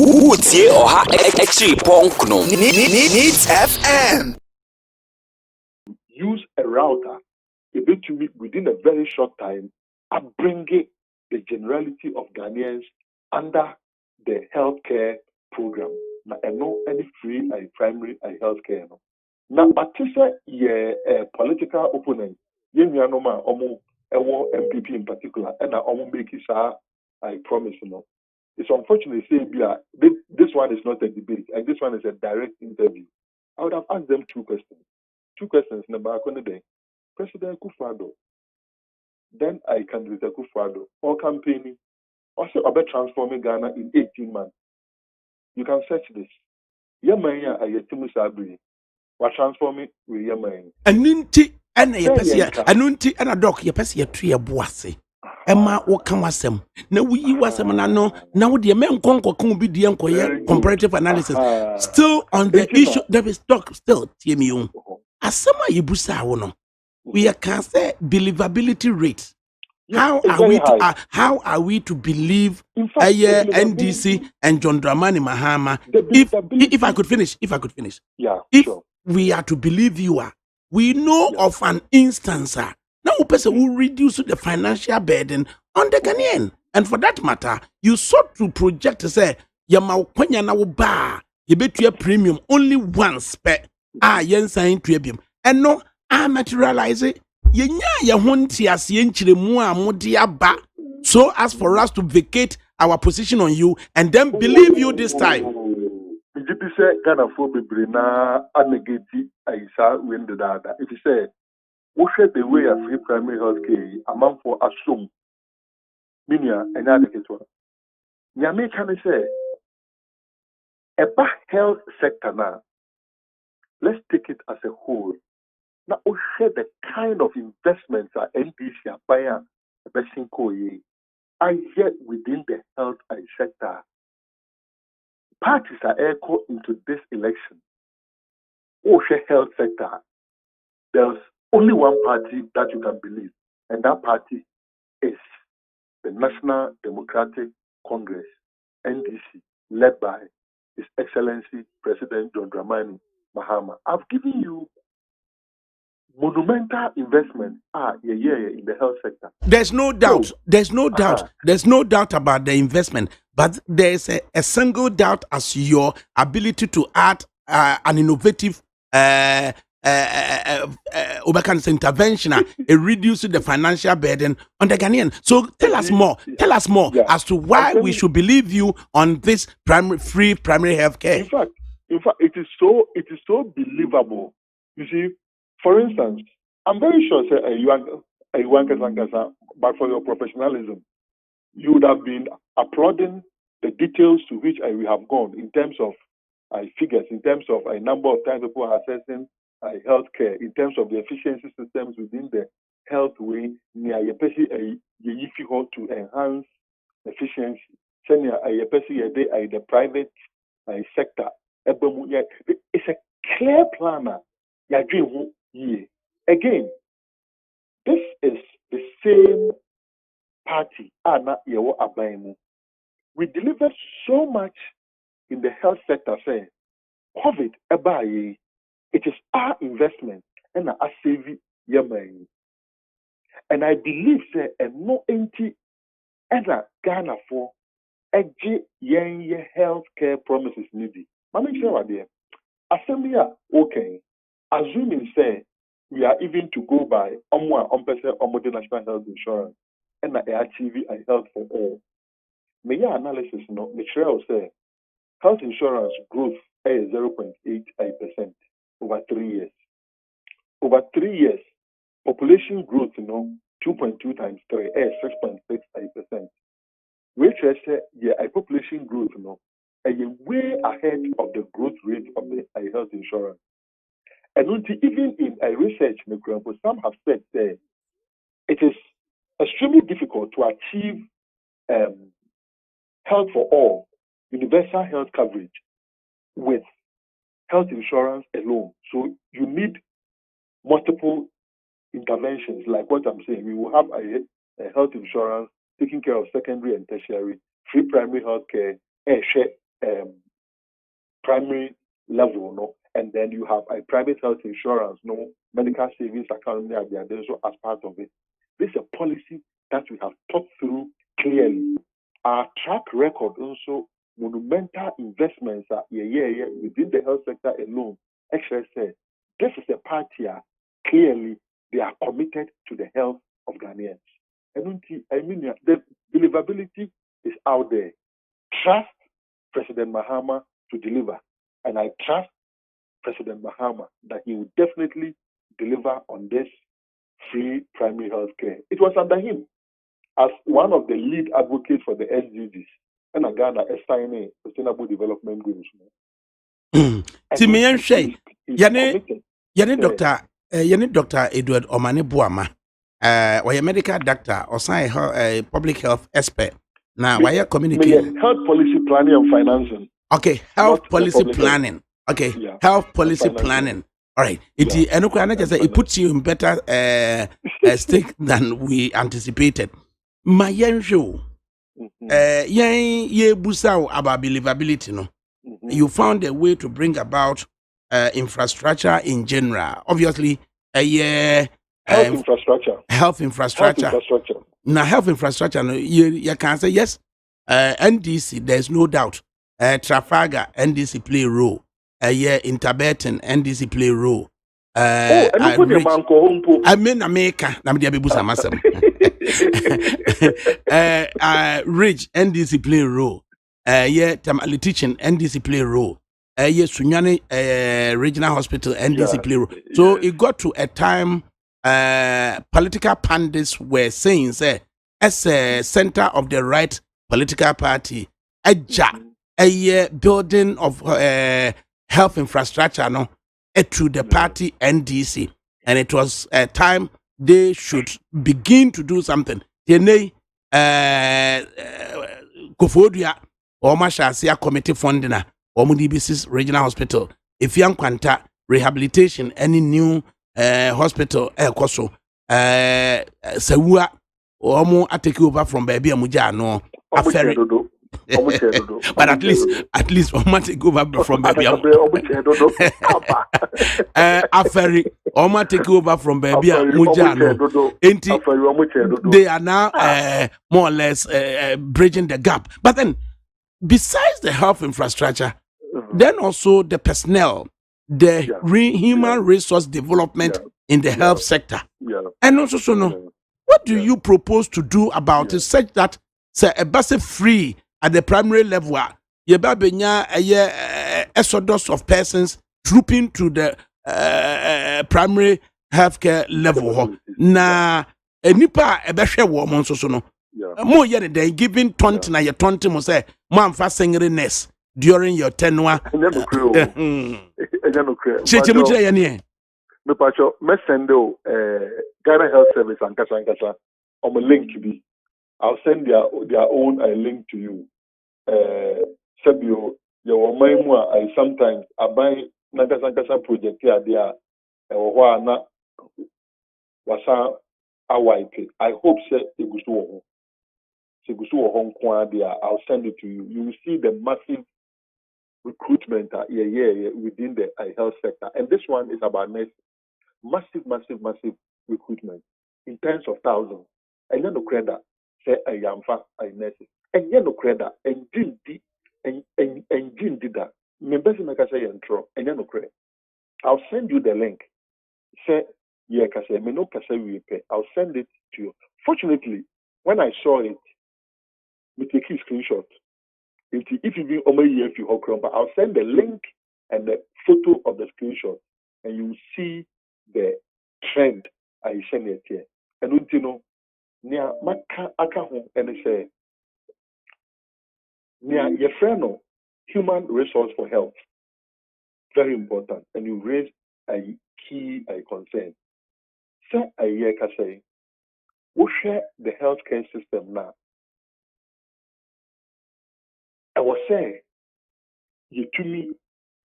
Utie oha echi ponkno. Needs FM. Use a router within a very short time and bring the generality of Ghanaians under the healthcare program. Now, any free primary healthcare. Now, but this is political opponent. MPP in particular, and I make it I promise It's unfortunate to say this one is not a debate, and this one is a direct interview. I would have asked them two questions. Number one, President Akufo-Addo, then I candidate Akufo-Addo, or campaigning, also about transforming Ghana in 18 months. You can search this. Yamaya ayetimu sabri. What transforming with Yamaya. Anunti ana yepesia anunti ana doc yepesia tue boase. Emma woka wasem na wuyi wasem na no na wo de men konko kan bi de enkoye comparative analysis still on the issue there is doc still TMU asema yibusa wo no we can say believability rate. How are we to believe NDC and John Dramani Mahama? If I could finish. Yeah. If we are to believe you are, we know of an instance now person will reduce the financial burden on the Ghanaian. And for that matter, you sought to project to say Yama Kwenya na ba you bet your premium only once per yen sign premium. And no I materialize it. So as for us to vacate our position on you and then believe you this time. If you say Ghana for na anegati aisa when the data. If you say what should the way of free primary health care amount for assume minia and adequate one. Nyame can say a health sector now. Let's take it as a whole. Now, we share the kind of investments that NDC are buying are yet within the health sector. Parties are echo into this election. We share health sector. There's only one party that you can believe, and that party is the National Democratic Congress, NDC, led by His Excellency President John Dramani Mahama. I've given you monumental investment in the health sector. There's no doubt. There's no doubt about the investment. But there's a single doubt as your ability to add an innovative intervention reducing the financial burden on the Ghanaian. So tell us more. Tell us more as to why we should believe you on this free primary health care. In fact, it is so believable. You see, for instance, I'm very sure, but for your professionalism, you would have been applauding the details to which we have gone in terms of figures, in terms of a number of times people are accessing health care, in terms of the efficiency systems within the health way, to enhance efficiency. The private sector. It's a clear planner. Again, this is the same party. We delivered so much in the health sector. Say, COVID, it is our investment and our saving money. And I believe, say, and no empty either Ghana for health care promises needed. Mami sure there. Assembly okay. Assuming say we are even to go by the national health insurance and the ARTV and health for all. May your analysis Michelle say health insurance growth is 0.88% over 3 years. Over 3 years, population growth 2.2 times 3 is 6.68%. Which is a population growth way ahead of the growth rate of the health insurance. And even in a research, some have said that it is extremely difficult to achieve health for all, universal health coverage with health insurance alone. So you need multiple interventions, like what I'm saying. We will have a health insurance taking care of secondary and tertiary, free primary health care, primary level, no, and then you have a private health insurance, no, medical savings account, they are there so as part of it. This is a policy that we have thought through clearly. Our track record also monumental investments are within the health sector alone. Actually, say this is a party clearly they are committed to the health of Ghanaians. I mean, the believability is out there. Trust President Mahama to deliver, and I trust President Mahama that he will definitely deliver on this free primary health care. It was under him as one of the lead advocates for the SDGs and Ghana signing Sustainable Development Goals. Timian Shay, Yane Dr. Edward Omane Boamah, or a medical doctor or a public health expert. Now, why are communicating? Health policy planning and financing. Okay, health policy planning. Okay, health policy planning. All right. It puts you in better stake than we anticipated. My young show, about believability, no. You found a way to bring about infrastructure in general. Obviously, health infrastructure. Health infrastructure. Now, health infrastructure, no, you can say yes. NDC, there's no doubt. Trafalgar, NDC play a role. Interbetan, NDC play a role. I mean, America, Rich, NDC play a role. Tamale teaching, NDC play a role. Sunyani Regional Hospital, NDC play a role. So it got to a time political pundits were saying, say, as a center of the right political party, a building of health infrastructure, no, to the party NDC, and it was a time they should begin to do something. Akufo-Addo Omashia committee funding DBC's Regional Hospital. If young Quanta rehabilitation, any new hospital, Koso, Sewua, Omo take over from baby Amuja, no, but at least Oma take over from baby Aferi, Oma take over from baby Amuja, they are now more or less bridging the gap. But then, besides the health infrastructure, then also the personnel, the human resource development in the health sector. And also, what do you propose to do about it such that say a bus free at the primary level? Yebabenya a exodus of persons trooping to the primary healthcare level. Na nipa ebehwe wo mo nso no. Mo ye dey giving taunt na ye taunt mo say man fa singleness during your tenure. Me pacho me sendo Ghana Health Service and kasa on a link to be. I'll send their own link to you. Sabio your Omane I sometimes I buy Nankasa project here there na wasa awaike. I hope say Igusu Hong Kong there. I'll send it to you. You will see the massive recruitment within the health sector. And this one is about nurses. Massive recruitment in tens of thousands. And you no credit say a yamfa a nurses. And you no credit and Jim did that. Members make say intro and you no credit. I'll send you the link. Say me no we pay. I'll send it to you. Fortunately, when I saw it, we take a screenshot. If you be if you but I'll send the link and the photo of the screenshot, and you will see the trend I send it here. And you know, near Maka Akaho and say near your friend human resource for health. Very important. And you raise a key concern. Say a year say we share the healthcare system now. I was saying you to me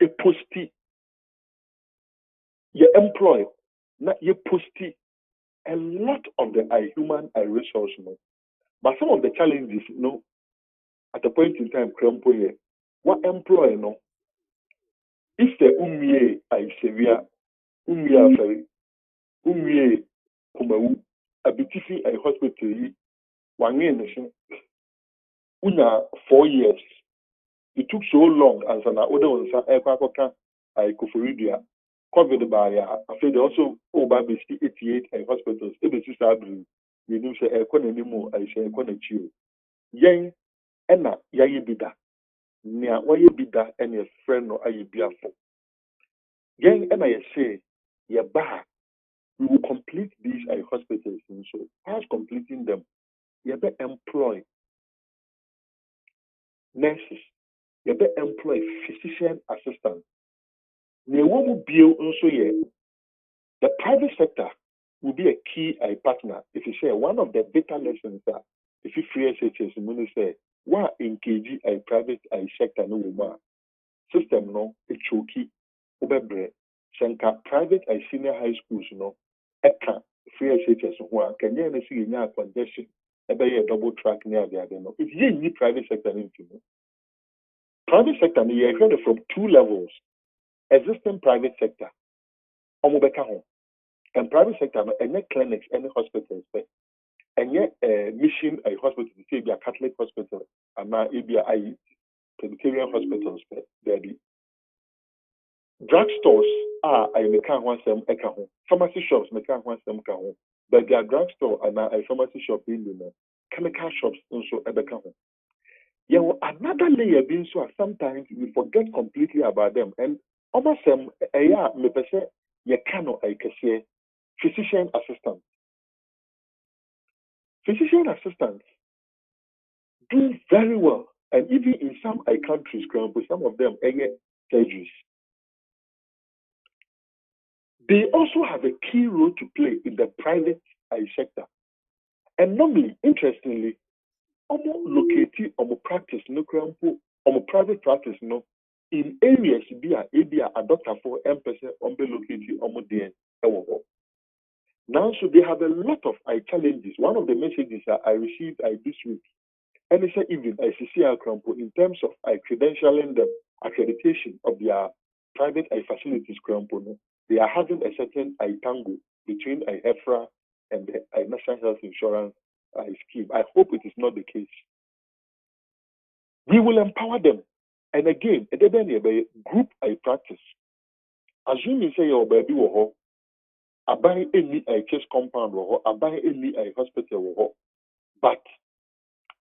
a postie you employ not you postie a lot of the human resource. But some of the challenges, at a point in time, crumple here. what employ no if the I severe ferry kumawu abitifi a hospital yi wange nation una 4 years. It took so long as an order on Akufo-Addo Akufo-Addo COVID by after they also over 88 hospitals. It is sabri. You know say economy more I say economy. Yen ena yaye bida. Nia waye bida and your friend no aye biafo. Yen ena ye say ye ba we will complete these hospitals and so as completing them you be employ nurses, you be employ physician assistants. The private sector will be a key partner. If you say one of the beta lessons that if you free SHS, you say what engage a private sector no woman system no a choky obebre shenka private senior high schools no eka free SHS one can you see in congestion a double track near the other no. If you need private sector into private sector you heard from two levels. Existing private sector, and private sector, any clinics, any hospitals, and yet mission a hospital, say be a Catholic hospital, and now it be a Presbyterian hospitals, there be drugstores are I make one some home. Pharmacy shops make one some home, but their drugstore and now a pharmacy shop in the chemical shops also a home. Yeah, well, another layer being so sometimes we forget completely about them. And almost me pese ye cano I say physician assistants. Physician assistants do very well. And even in some countries, some of them surgeries. They also have a key role to play in the private sector. And normally, interestingly, locate practice no private practice no in areas be a doctor for emphasis locate there. Now so they have a lot of challenges. One of the messages that I received this week, and it's even ICCR Crampo in terms of credentialing them, accreditation of their private facilities Crampo. They are having a certain tango between EFRA and the National Health Insurance scheme. I hope it is not the case. We will empower them. And again, a group practice. Assume you say your baby will I buy any case compound or I buy any hospital, but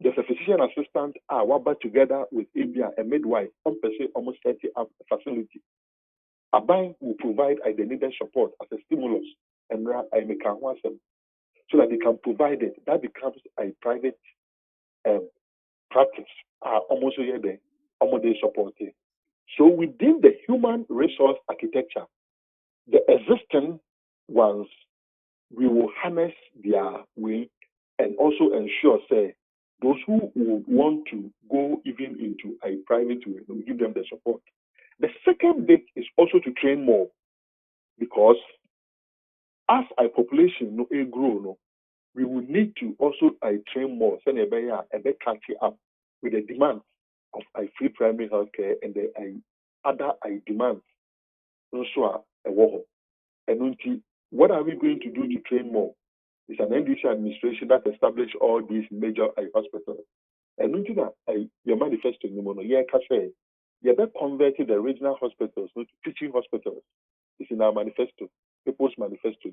there's a physician assistant work together with a midwife, almost 30 facility. A bank will provide the needed support as a stimulus and I make one so that they can provide it. That becomes a private practice. Almost supported. So within the human resource architecture, the existing ones, we will harness their way and also ensure, say, those who would want to go even into a private way, we give them the support. The second bit is also to train more, because as a population grow, we will need to also train more, so catch up with the demands of free primary healthcare and the other demands also a war. And what are we going to do to train more? It's an NDC administration that established all these major hospitals. And your manifesto, you have converted the regional hospitals to teaching hospitals. It's in our manifesto, People's Manifesto.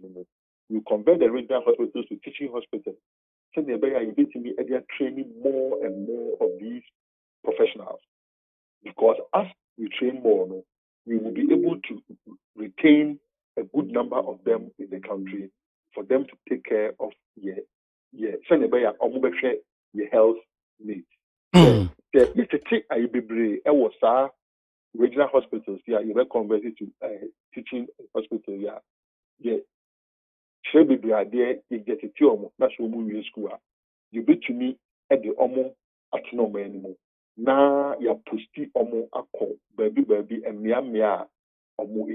You convert the regional hospitals to teaching hospitals. So they are training more and more of these professionals. Because as we train more, we will be able to retain a good number of them in the country for them to take care of your health needs. Regional hospitals, you were converted to teaching hospital, you get a tum, that's what we school. You bet to me at the at no anymore. Now you're pusti baby, and mia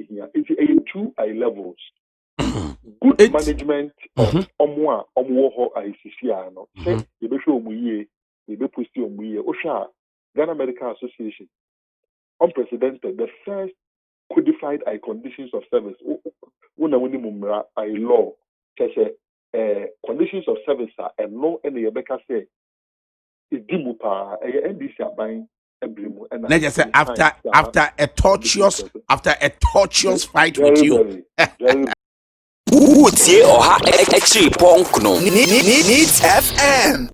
here. It's a 2 levels. Good management of ICCR. Say, you be show you be pusti Osha, Ghana Medical Association. unprecedented. The first codified conditions of service. When a law conditions of service are and no any Rebecca say it dimupa NDC buying Let's just say after a tortuous fight with you. Very Would ye or ha extra punk no? Needs FM.